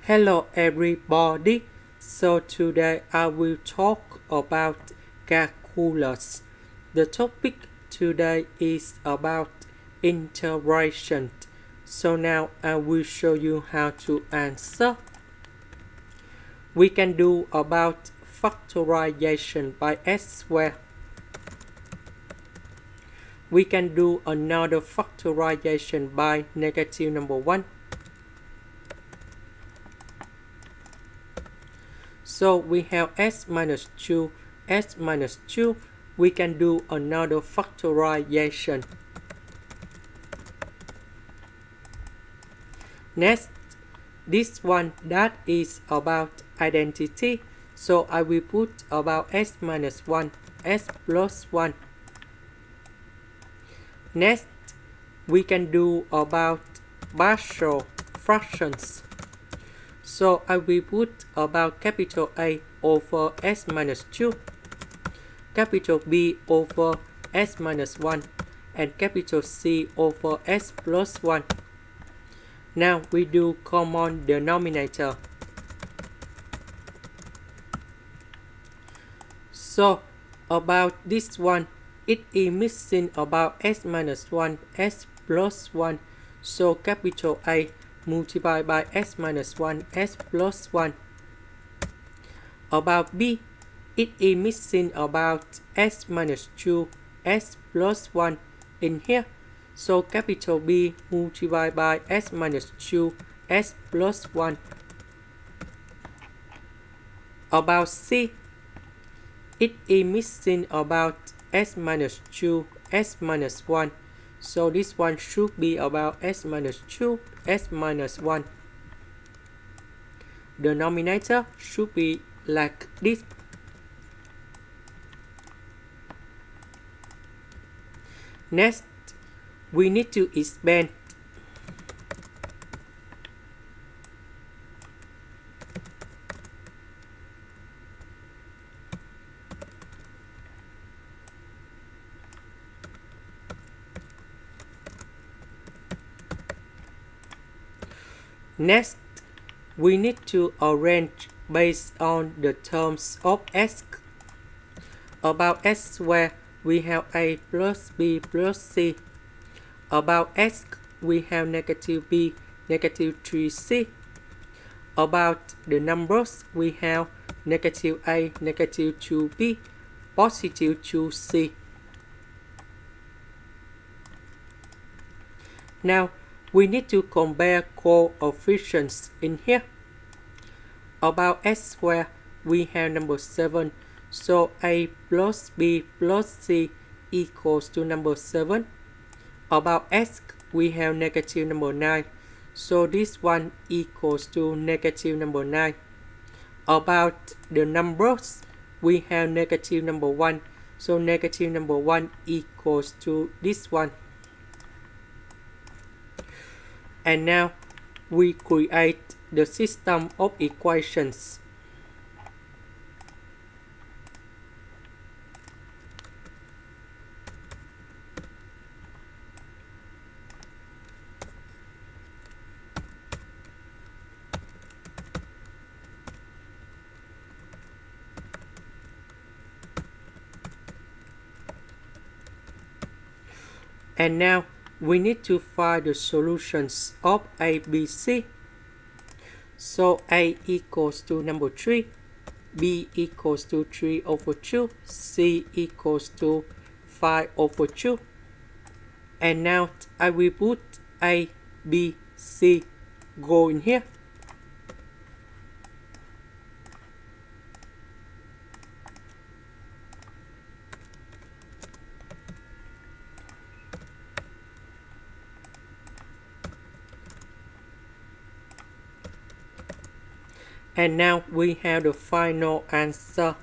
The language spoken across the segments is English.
Hello everybody. So today I will talk about calculus. The topic today is about integration. So now I will show you how to answer. We can do about factorization by s squared. We can do another factorization by negative number 1. So we have s minus 2, s minus 2. We can do another factorization. Next, this one that is about identity. So I will put about s minus 1, s plus 1. Next, we can do about partial fractions. So I will put about capital A over s minus 2, capital B over s minus 1, and capital C over s plus 1. Now we do common denominator. So about this one, it is missing about s minus 1, s plus 1. So capital A multiplied by s minus 1, s plus 1. About B, it is missing about s minus 2, s plus 1 in here. So capital B multiplied by s minus 2, s plus 1. About C, it is missing about s minus 2, s minus 1. So this one should be about s minus 2, s minus 1. The denominator should be like this. Next, we need to expand. Next, we need to arrange based on the terms of s. About s squared, we have a plus b plus c. About s, we have negative b, negative 3c. About the numbers, we have negative a, negative 2b, positive 2c. Now, we need to compare coefficients in here. About s squared, we have number 7. So a plus b plus c equals to number 7. About s, we have negative number 9. So this one equals to negative number 9. About the numbers, we have negative number 1. So negative number 1 equals to this one. And now we create the system of equations. And now we need to find the solutions of A, B, C. So A equals to number 3, B equals to 3 over 2, C equals to 5 over 2. And now I will put A, B, C go in here. And now we have the final answer.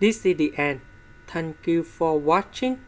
This is the end. Thank you for watching.